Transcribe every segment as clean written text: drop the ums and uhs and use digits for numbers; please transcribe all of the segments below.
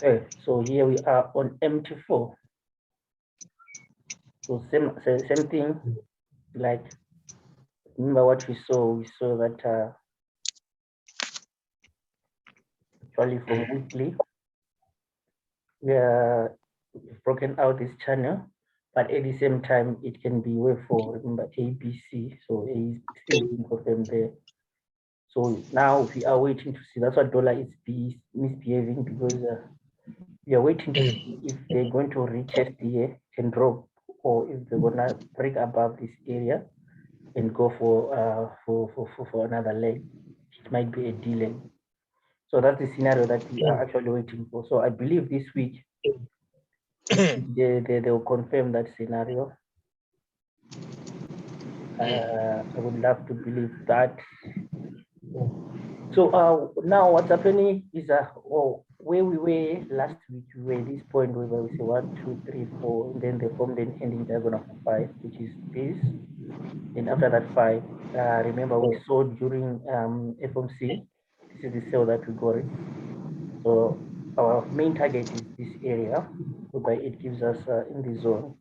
Okay, so here we are on MT4. So same thing, like remember what we saw that actually from weekly we've broken out this channel, but at the same time it can be wave for, remember, ABC. So A is still being confirmed there. So now we are waiting to see. That's why dollar is misbehaving, because we are waiting to see if they're going to retest here and drop, or if they're gonna break above this area and go for another leg. It might be a delay. So that's the scenario that we are actually waiting for. So I believe this week they will confirm that scenario. I would love to believe that. So now what's happening is where we were last week, we were at this point where we say 1, 2, 3, 4, and then they formed an ending diagonal for 5, which is this. And after that 5, remember we saw during FOMC, this is the sell that we got it. So our main target is this area, whereby it gives us in the zone.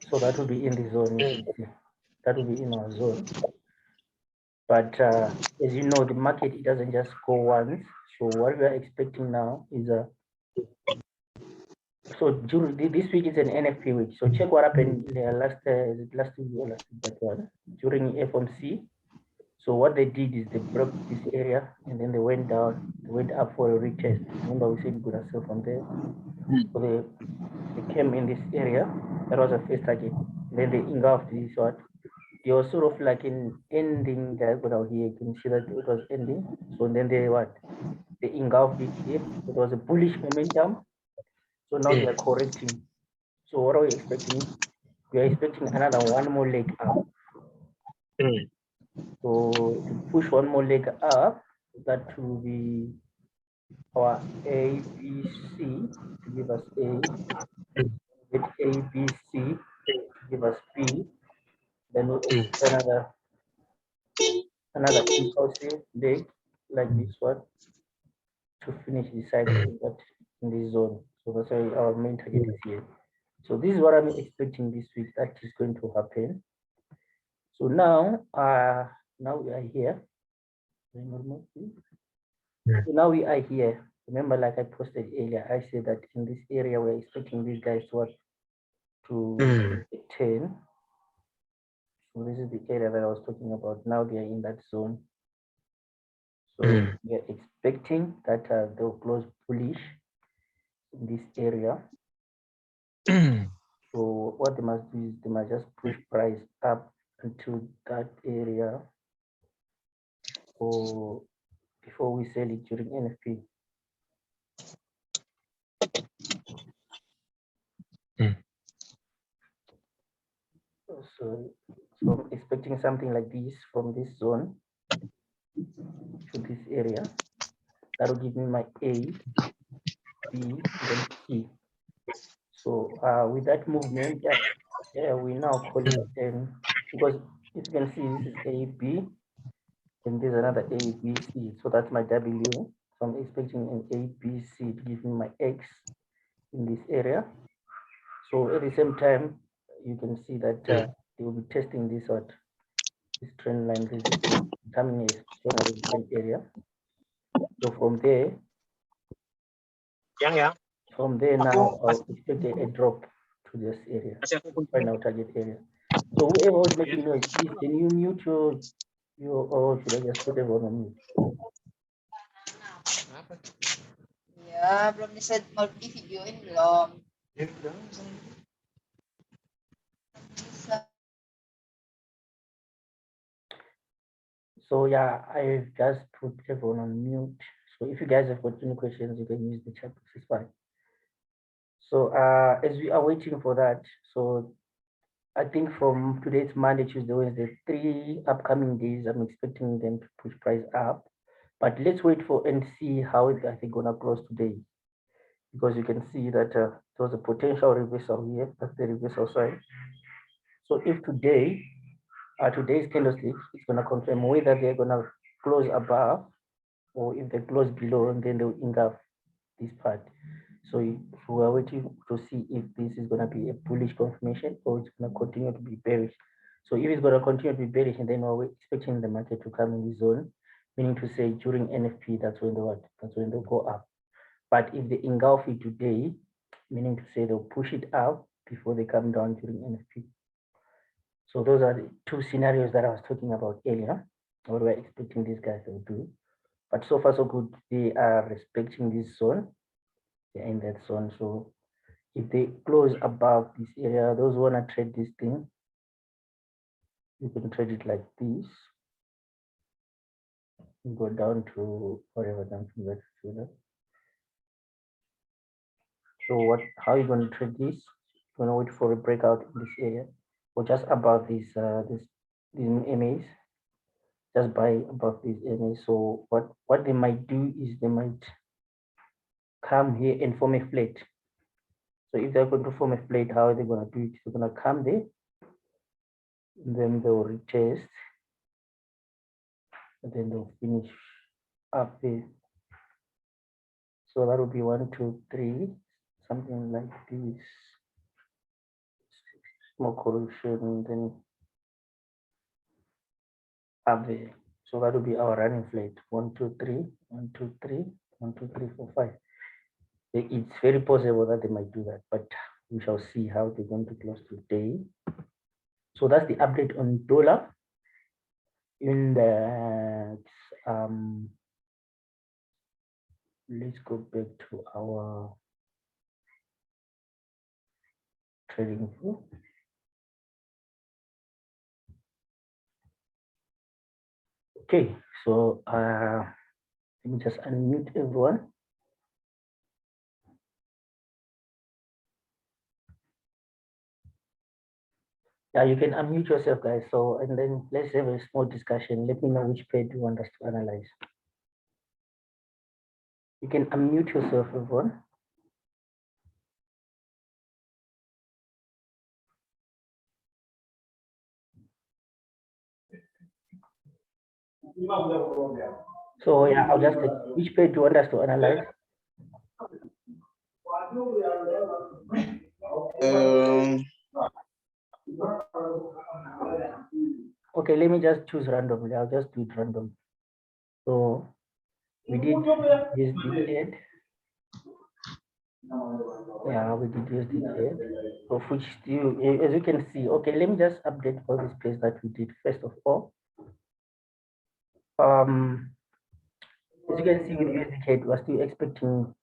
So that will be in the zone, you can see. That will be in our zone. But as you know, the market, it doesn't just go once. So what we are expecting now is so during this week is an NFP week. So check what happened last week or last week, that one, during FOMC. So what they did is they broke this area and then they went down, they went up for a retest. Remember we said we're gonna sell from there. So they came in this area. That was a first target. Then they engulfed this one. They were sort of like in ending diagonal here. You can see that it was ending. So then they engulfed it here. It was a bullish momentum. So now they are correcting. So what are we expecting? We are expecting another one more leg up. So to push one more leg up, that will be our ABC to give us A, with ABC to give us B, then we'll expect another impulsive leg like this one to finish the cycle that in this zone. So that's why our main target is here. So this is what I'm expecting this week that is going to happen. So now we are here. So now we are here. Remember, like I posted earlier, I said that in this area we're expecting these guys to 10. So this is the area that I was talking about. Now they are in that zone. So we are expecting that they'll close bullish in this area. So what they must do is they must just push price up into that area before we sell it during NFP. So I'm expecting something like this from this zone to this area. That will give me my A, B, then C. So with that movement, we now call it because if you can see, this is A, B, and there's another A, B, C. So that's my W. So I'm expecting an A, B, C to give me my X in this area. So at the same time, you can see that they will be testing this trend line resistance, becoming a strong resistance area. So from there now, I'll expect a drop to this area, final target area. So whoever was making noise, please, can you mute your, or should I just put everyone on mute? Ya, belum bisa mau di videoin belum? So yeah, I just put everyone on mute. So if you guys have got any questions, you can use the chat box. It's fine. So as we are waiting for that, so I think from today's Monday, Tuesday, Wednesday, 3 upcoming days, I'm expecting them to push price up. But let's wait for and see how are they gonna close today, because you can see that there was a potential reversal here. That's the reversal side. So if today today's candlestick is going to confirm whether they're going to close above or if they close below, and then they'll engulf this part. So we are waiting to see if this is going to be a bullish confirmation or it's going to continue to be bearish. So if it's going to continue to be bearish, and then we're expecting the market to come in the zone, meaning to say during NFP, that's when they'll go up. But if they engulf it today, meaning to say they'll push it up before they come down during NFP. So those are the two scenarios that I was talking about earlier, what we're expecting these guys to do. But so far so good, they are respecting this zone. They're in that zone. So if they close above this area, those who want to trade this thing, you can trade it like this. You go down to whatever, down to that. So how are you going to trade this? You're going to wait for a breakout in this area, or just above these MAs, just buy above these MAs. So what they might do is they might come here and form a flat. So if they're going to form a flat, how are they going to do it? They're going to come there, and then they'll retest, and then they'll finish up there. So that will be 1, 2, 3, something like this. Small correction, and then up there. So that will be our running flat. 1, 2, 3, 1, 2, 3, 1, 2, 3, 4, 5. It's very possible that they might do that, but we shall see how they're going to close today. So that's the update on dollar. In that, let's go back to our trading view. Okay, so let me just unmute everyone. Yeah, you can unmute yourself, guys. So, and then let's have a small discussion. Let me know which pair you want us to analyze. You can unmute yourself, everyone. So yeah, I'll just take which pair do you want us to analyze? Okay, let me just choose randomly. I'll just do it randomly. So we did USD add. Yeah, we did USD add. Of which still, as you can see, okay, let me just update all these plays that we did first of all. As you can see with USD, we're still expecting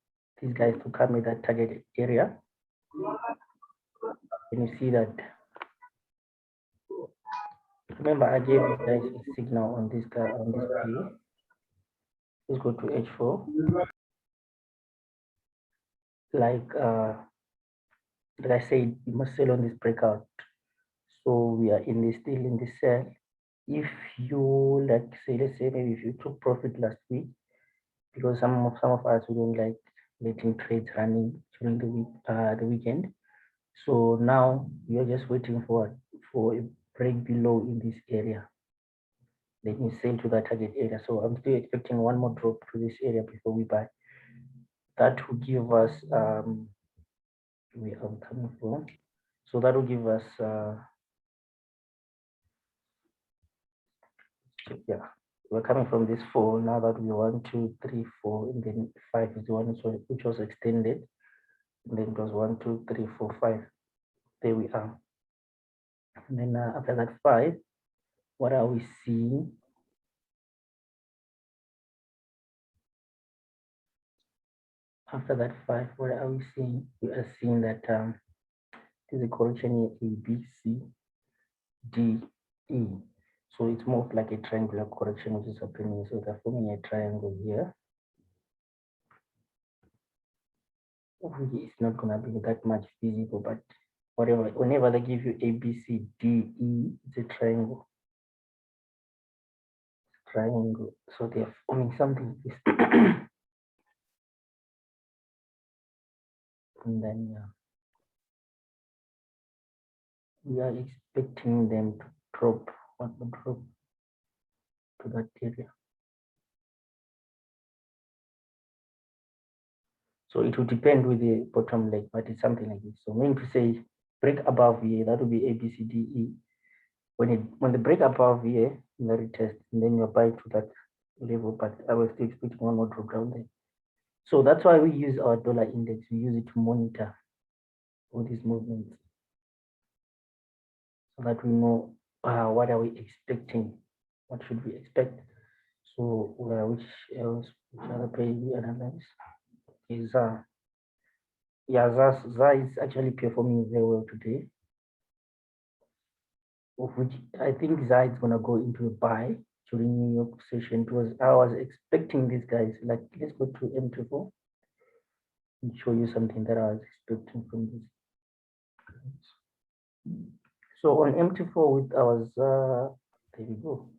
these guys to come in that target area. Can you see that? Remember, I gave you guys a signal on this guy on this play. Let's go to H4. Like I said, you must sell on this breakout. So we are still in this sell. If you let's say maybe if you took profit last week, because some of us we don't like letting trades running during the week, the weekend. So now you're just waiting for a break below in this area. Let me sell to that target area. So I'm still expecting one more drop to this area before we buy. That will give us where I'm coming from. So that will give us yeah, we're coming from this 4. Now that we 1, 2, 3, 4, and then 5 is the one which was extended. And then it was 1, 2, 3, 4, 5. There we are. And then after that 5, what are we seeing? After that 5, what are we seeing? We are seeing that there's a correction here, A, B, C, D, E. So it's more of like a triangular correction which is happening. So they're forming a triangle here. It's not gonna be that much visible, but whatever, whenever they give you A, B, C, D, E, it's a triangle. Triangle. So they're forming something like this. And then we are expecting them to drop want to drop to that area. So it will depend with the bottom leg, but it's something like this. So meaning to say break above here, that will be A, B, C, D, E. When the break above here in the retest, and then you're buying to that level, but I was still expecting one more drop down there. So that's why we use our dollar index. We use it to monitor all these movements so that we know what are we expecting, what should we expect. So which other page we analyze is yeah, ZA is actually performing very well today, of which I think ZA is gonna go into a buy during New York session, because I was expecting these guys. Like, let's go to M24 and show you something that I was expecting from this. So on M24 with our ZA, there we go.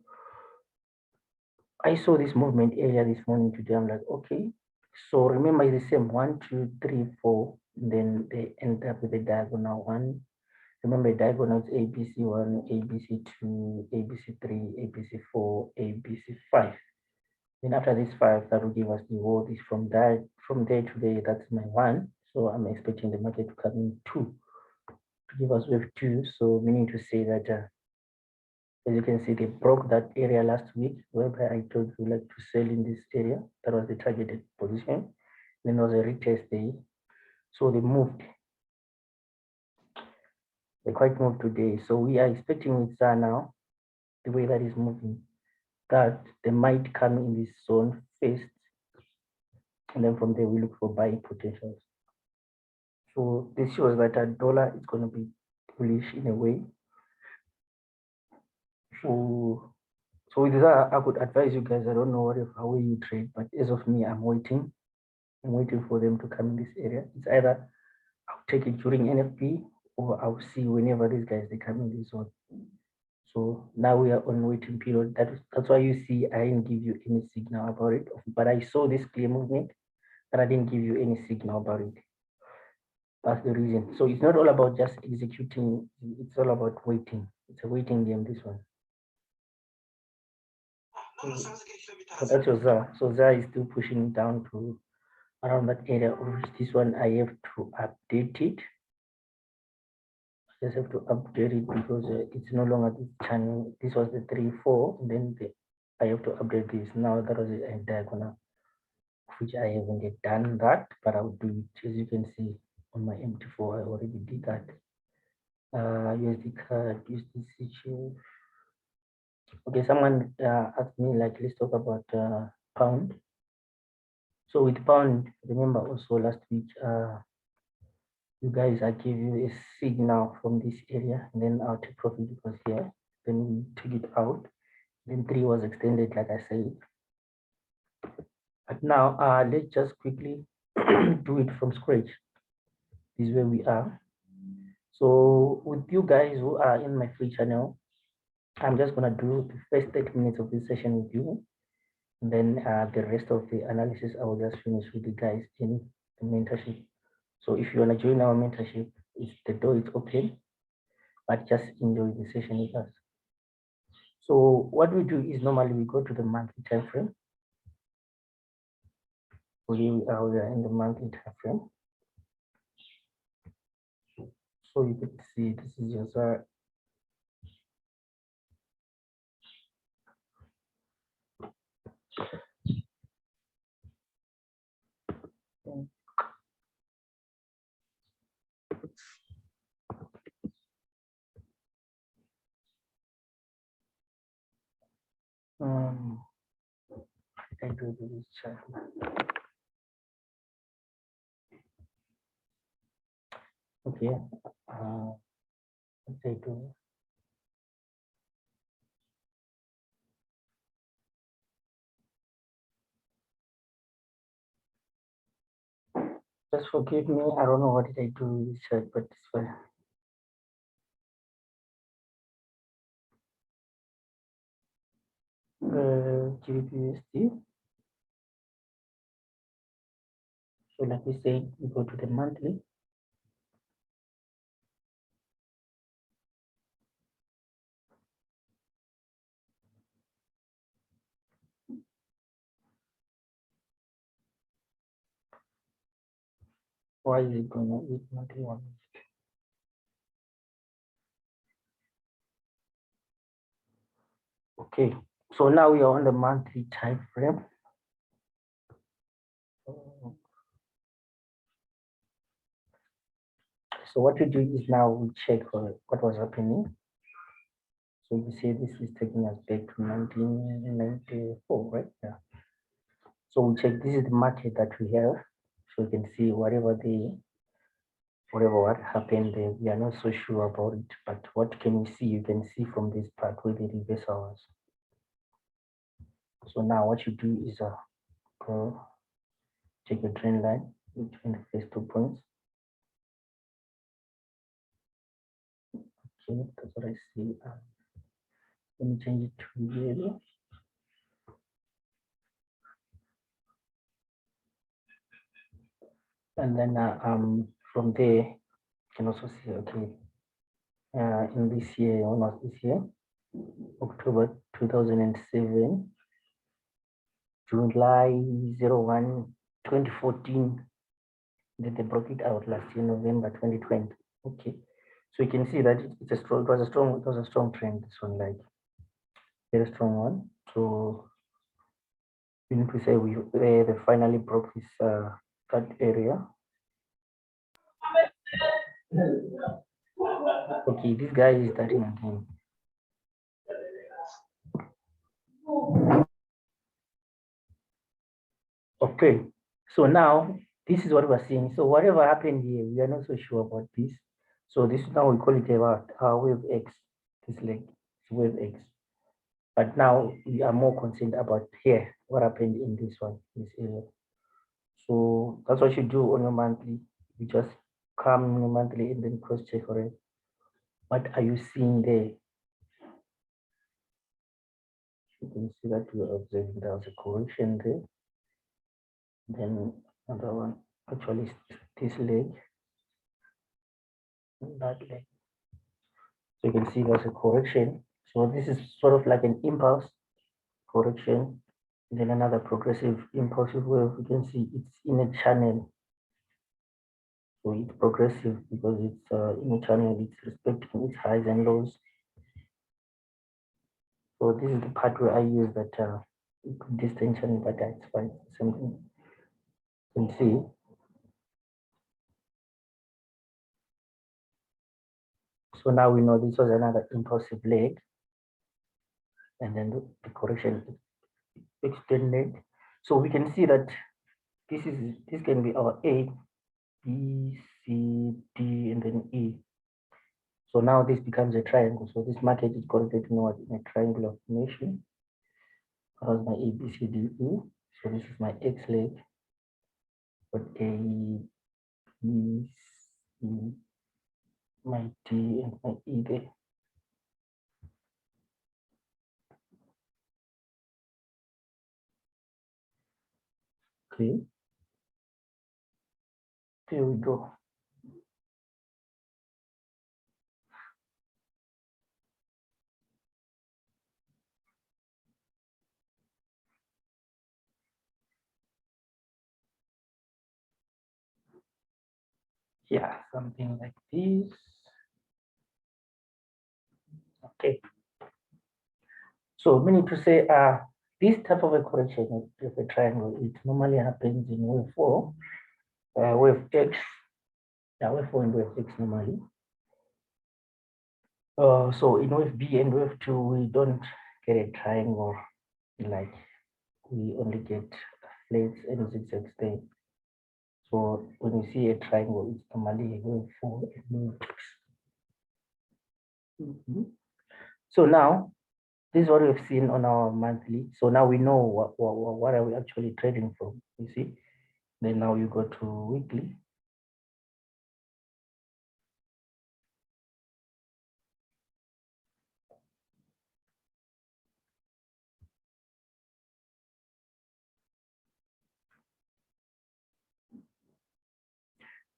I saw this movement earlier this morning today. I'm like, okay. So remember, it's the same 1, 2, 3, 4. And then they end up with a diagonal one. Remember, diagonals ABC1, ABC2, ABC3, ABC4, ABC5. Then after this 5, that will give us the wall. This from there to there, that's my 1. So I'm expecting the market to come in 2 to give us wave 2. So meaning to say that as you can see, they broke that area last week, whereby I told you like to sell in this area. That was the targeted position. Then there was a retest day. So they moved. They quite moved today. So we are expecting with ZA now, the way that is moving, that they might come in this zone first. And then from there, we look for buying potentials. So this shows that a dollar is going to be bullish in a way. So with that, I could advise you guys, I don't know how way you trade, but as of me, I'm waiting. I'm waiting for them to come in this area. It's either I'll take it during NFP or I'll see whenever these guys they come in this zone. So now we are on waiting period. That's why you see I didn't give you any signal about it, but I saw this clear movement and I didn't give you any signal about it. That's the reason. So it's not all about just executing, it's all about waiting. It's a waiting game, this one. So that's your ZA. So ZA is still pushing down to around that area. This one I have to update it. I just have to update it because it's no longer this channel. This was the 3-4, and then I have to update this. Now that was a diagonal, which I haven't yet done that, but I'll do it. As you can see on my MT4, I already did that. USD card, USD share. Okay, someone asked me, like, let's talk about pound. So with pound, remember also last week, you guys, I gave you a signal from this area, and then our take profit was here. Then we took it out. Then 3 was extended, like I said. But now let's just quickly do it from scratch. This is where we are. So with you guys who are in my free channel, I'm just gonna do the first 30 minutes of this session with you. And then the rest of the analysis, I will just finish with you guys in the mentorship. So if you wanna join our mentorship, the door is open, but just enjoy the session with us. So what we do is normally we go to the monthly time frame. We are in the monthly time frame. So you could see this is just I do this chart. Okay. What I do. Just forgive me. I don't know what did I do with this chart, but it's fine. GBPUSD. So like we said, we go to the monthly. Why is it gonna eat monthly 1 minute? Okay, so now we are on the monthly time frame. So what we do is now we check what was happening. So you see this is taking us back to 1994, right? Yeah. So we check, this is the market that we have. So you can see whatever what happened there, we are not so sure about it, but what can we see? You can see from this part where the reversal was. So now what you do is go take a trend line between the first 2 points. Okay, that's what I see. Let me change it to yellow. And then from there, you can also see, okay, in this year, when was this year? October 2007, July 01, 2014. Then they broke it out last year, November 2020. Okay, so you can see that it's a strong, it was a strong trend. This one, like very strong one. So we need to say they finally broke this that area. Okay, this guy is starting again. Okay, so now this is what we're seeing. So whatever happened here, we are not so sure about this. So this now we call it our wave X, this leg, wave X. But now we are more concerned about here, what happened in this one, this area. So that's what you do on your monthly. You just come on your monthly and then cross check for it. What are you seeing there? You can see that you're observing there was a correction there. Then another one, actually this leg, that leg. So you can see there's a correction. So this is sort of like an impulse correction. And then another progressive impulsive wave. You can see it's in a channel. So it's progressive because it's in a channel, it's respecting its highs and lows. So this is the part where I use that distinction, but it's fine. Something you can see. So now we know this was another impulsive leg, and then the correction extended. So we can see that this can be our A, B, C, D, and then E. So now this becomes a triangle. So this market is correlating in a triangular formation. That was my A, B, C, D, E. So this is my X leg. But A, B, C, my D, and my E there. Okay. There we go. Yeah, something like this. Okay. So we need to say this type of a correction of a triangle, it normally happens in wave 4, wave X, wave 4 and wave X normally. So in wave B and wave 2, we don't get a triangle, like we only get flats and zigzags there. So when you see a triangle, it's normally wave 4 and wave X. So now this is what we've seen on our monthly. So now we know what are we actually trading from, you see. Then now you go to weekly.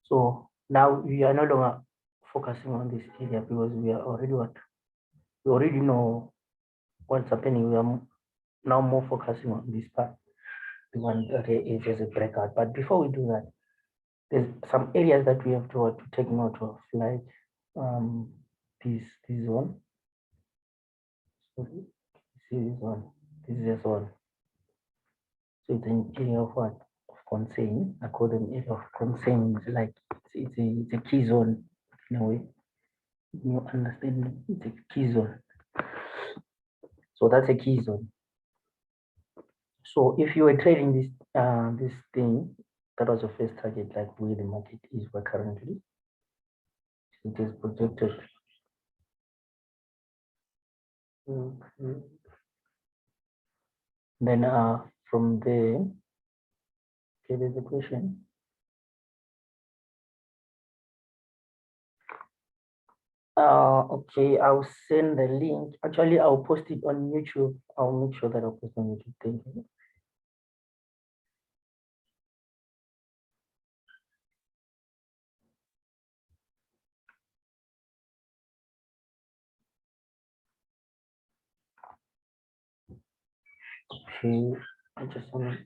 So now we are no longer focusing on this area because we are already we already know what's happening. We are now more focusing on this part, the one that is as a breakout. But before we do that, there's some areas that we have to take note of, like this one. Sorry, see this one. This is this one. So it's an area of what? Of concern. I call them area of concern. It's like it's a key zone in a way. You understand? It's a key zone. So that's a key zone. So if you were trading this thing, that was your first target, like where the market is currently. It is projected. Okay. Then from there, okay, there's a question. Okay, I'll send the link. Actually, I'll post it on YouTube. I'll make sure that I'll post on YouTube. Thank you. Okay, I just want to.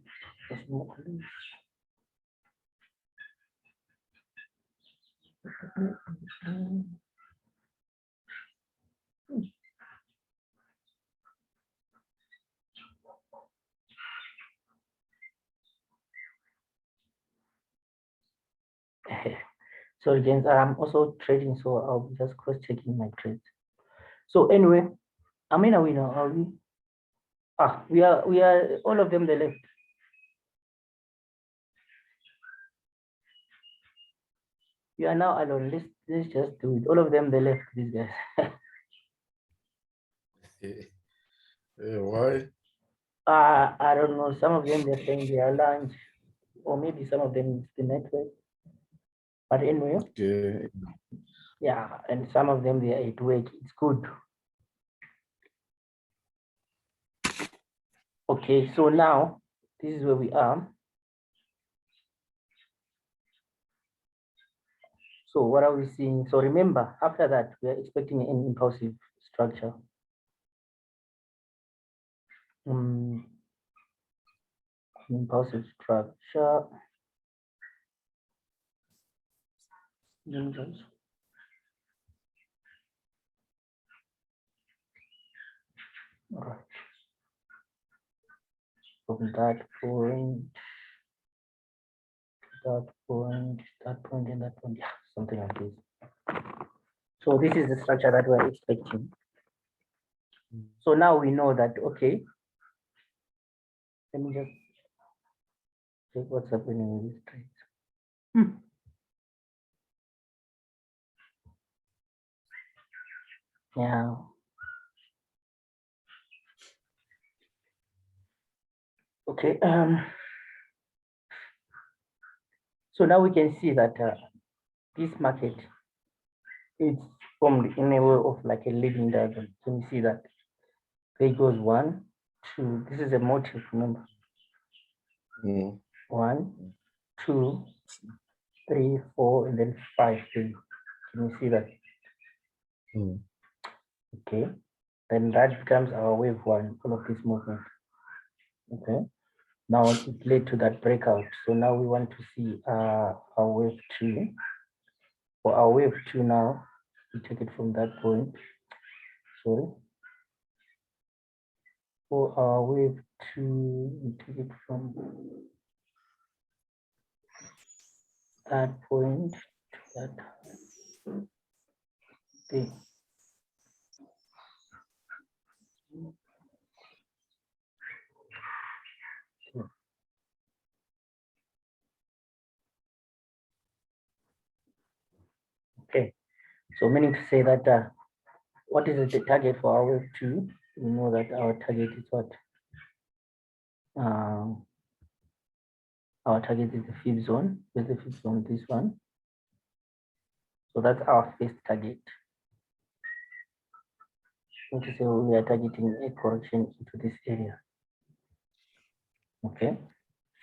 So James, I'm also trading, so I'll be just cross-checking my trades. So anyway, I mean, are we now? Are we? We are all of them the left. You are now alone. Let's just do it. All of them the left, these guys. Why? I don't know. Some of them they're saying they are lunch, or maybe some of them it's the network. But anyway, Okay. yeah, and some of them they are at work. It's good. Okay, so now this is where we are. So what are we seeing? So remember, after that, we are expecting an impulsive structure. Impulsive structure. All right. From that point, and that point, yeah, something like this. So this is the structure that we're expecting. So now we know that, okay, let me just check what's happening in this trade. Yeah. Okay. So now we can see that this market is formed in a way of like a leading diagram. Can you see that? There goes 1, 2. This is a motive, remember? 1, 2, 3, 4, and then 5. Can you see that? Okay. Then that becomes our wave 1, all of this movement. Okay. Now it led to that breakout. So now we want to see our wave 2. For our wave 2 now, we take it from that point. Sorry. For our wave 2, we take it from that point to that thing. Okay, so meaning to say that what is the target for our wave 2? We know that our target is what? Our target is the fifth zone. Where's the fifth zone? This one. So that's our first target. Meaning to say we are targeting a correction into this area. Okay,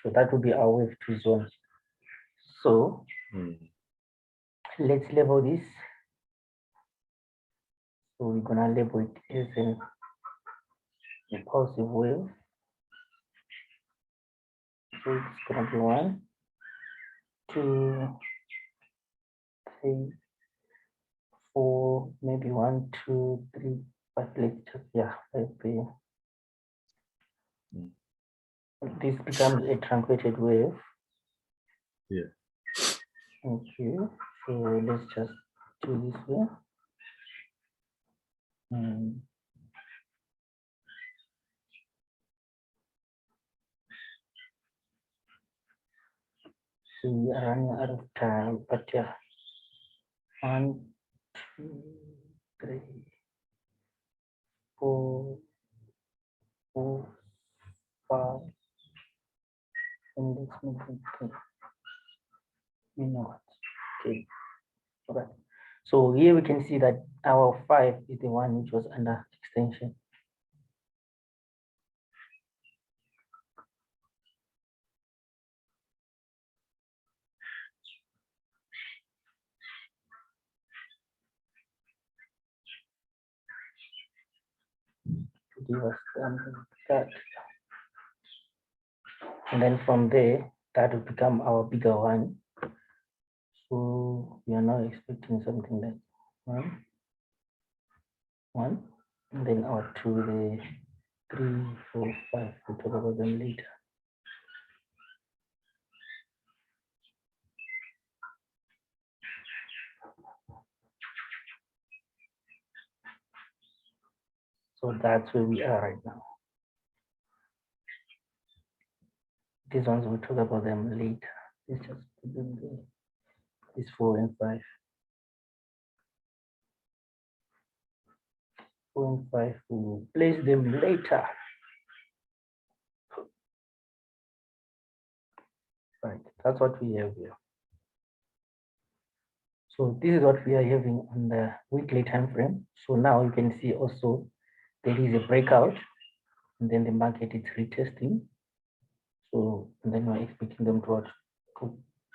so that will be our wave 2 zone. So let's label this. So we're gonna label it as an impulsive wave. So it's gonna be 1, 2, 3, 4, maybe 1, 2, 3, 5. Let's just, yeah, 5 there. This becomes a truncated wave. Yeah. Okay, so let's just do this way. So we are running out of time, but yeah. 1, 2, 3, 4, 5, and let's make it 10. You know what? Okay, all right. So here we can see that our 5 is the one which was under extension. To give us that. And then from there, that will become our bigger one. So we are now expecting something like 1, 1, and then our 2, the 3, 4, 5. We'll talk about them later. So that's where we are right now. These ones we'll talk about them later. Let's just put them there. These 4 and 5. 4 and 5, we'll place them later. Right, that's what we have here. So this is what we are having on the weekly time frame. So now you can see also there is a breakout, and then the market is retesting. So and then we're expecting them to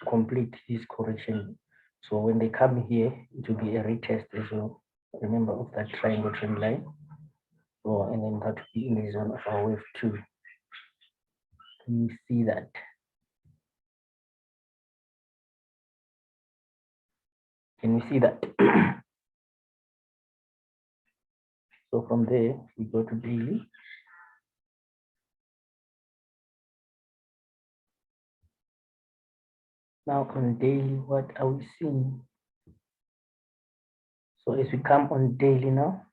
complete this correction. So when they come here, it will be a retest as well. Remember of that triangle trend line. So and then that will be in the zone of our wave 2. Can you see that? Can you see that? So from there, we go to daily. Now on daily, what are we seeing? So as we come on daily now,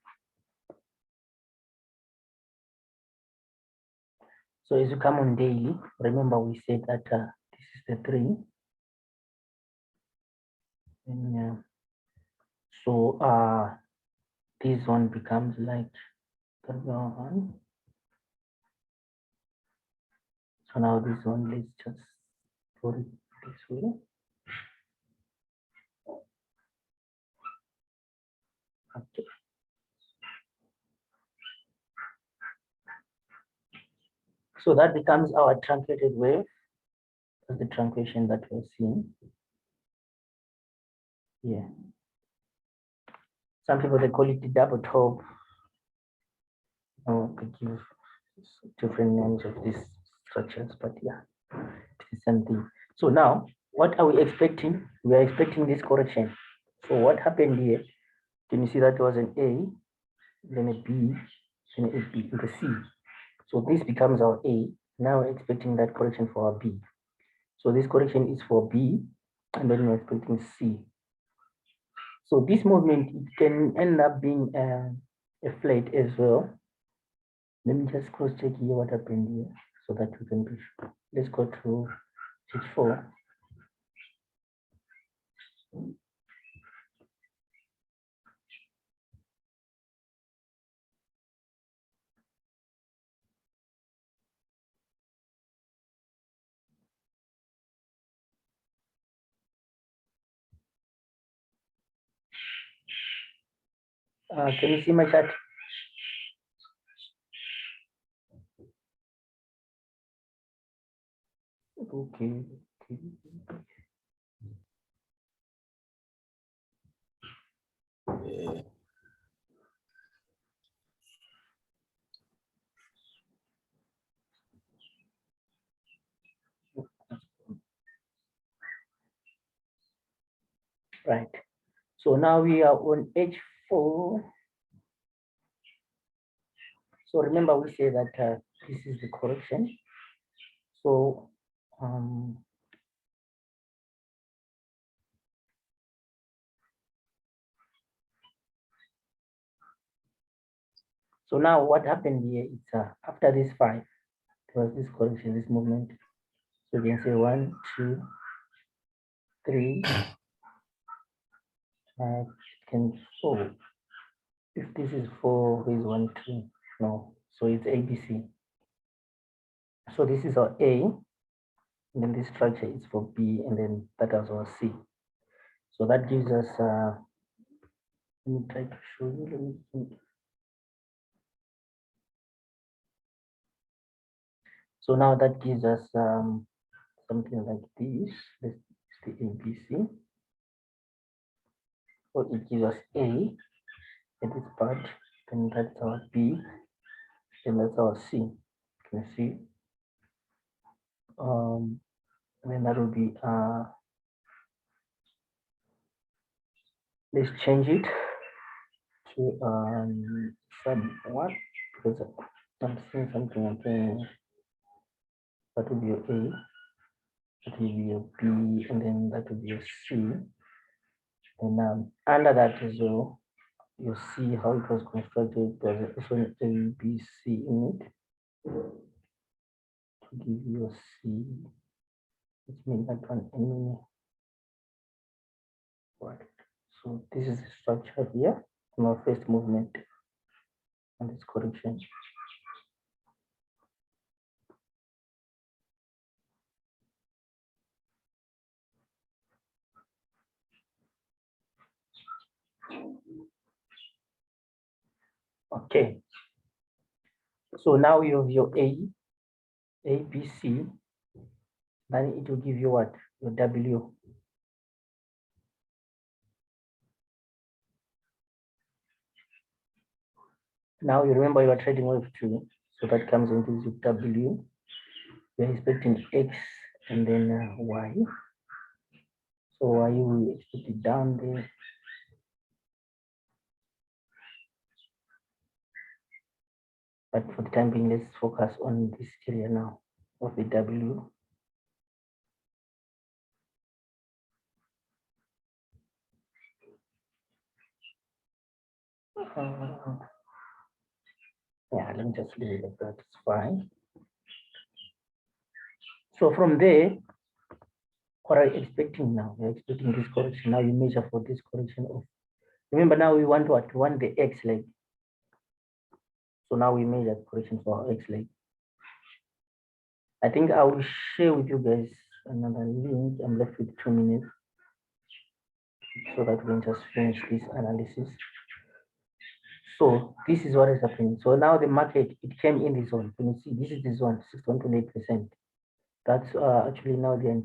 so as you come on daily, remember we said that this is the 3. And so this one becomes like the 1. So now this one, let's just put it this way. Okay. So that becomes our truncated wave. That's the truncation that we're seeing. Yeah. Some people they call it the double top. They give different names of these structures, but yeah, it's the same thing. So now, what are we expecting? We are expecting this correction. So what happened here? Can you see that was an A, then a B, then a B, and a C. So this becomes our A. Now we're expecting that correction for our B. So this correction is for B, and then we're expecting C. So this movement, it can end up being a flat as well. Let me just cross check here what happened here so that we can be sure. Let's go to sheet 4. Can you see my chart? Okay. Yeah. right? So now we are on H4. So remember we say that this is the correction. So so now what happened here is after this 5, there was this correction, this movement. So you can say 1, 2, 3, 5, can 4. If this is 4, where is 1, 2? No, so it's ABC. So this is our A, and then this structure is for B, and then that is our C. So that gives us, let me try to show you. Let me think. So now that gives us something like this. This is the ABC. So it gives us A at this part, then that's our B, then that's our C. You can see. And then that will be let's change it to sub what, because I'm seeing something. I'm saying that will be your A, that will be your B, and then that will be your C. And under that as well, you see how it was constructed. There's also an A, B, C in it to give you a C. Let's make that one any. Right. So this is the structure here on our first movement and this correction. Okay. So now you have your A, B, C. Then it will give you what? Your W. Now you remember you are trading wave 2, so that comes into the W. We are expecting X and then Y. So Y we expect it down there. But for the time being, let's focus on this area now of the W. Yeah, let me just leave it like that. It's fine. So from there, what are you expecting now? You're expecting this correction. Now you measure for this correction of. Remember now we want what? We want the X leg. So now we made that correction for our X leg. I think I will share with you guys another link. I'm left with 2 minutes so that we can just finish this analysis. So this is what is happening. So now the market, it came in the zone. Can you see this is the zone, 61.8%. That's actually now the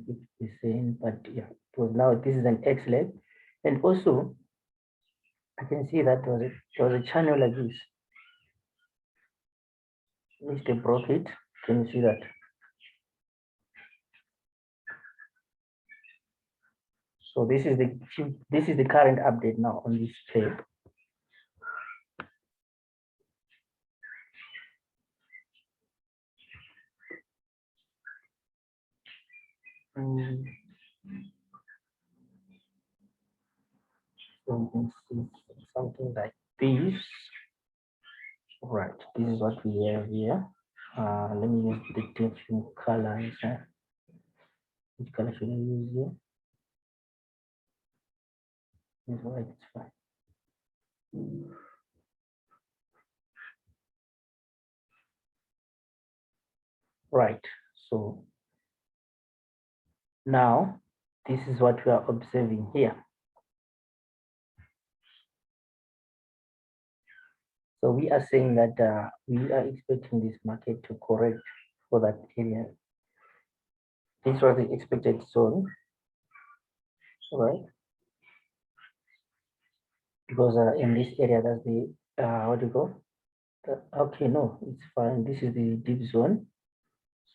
50%, but yeah, it was now this is an X leg. And also I can see that there was a channel like this, which they broke it. Can you see that? So this is the current update now on this tape. So you can see something like this. Right, this is what we have here. Let me use the different colors. Which color should I use here? This white is fine. Right, so now this is what we are observing here. So we are saying that we are expecting this market to correct for that area. This was the expected zone, right? Because in this area, that's the what do you call? Okay, no, it's fine. This is the deep zone.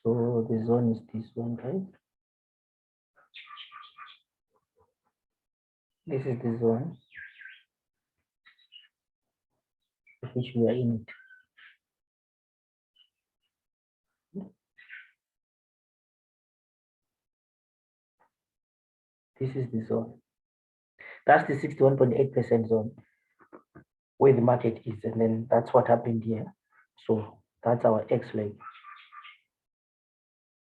So the zone is this one, right? This is the zone which we are in it. This is the zone. That's the 61.8% zone where the market is, and then that's what happened here. So that's our X leg.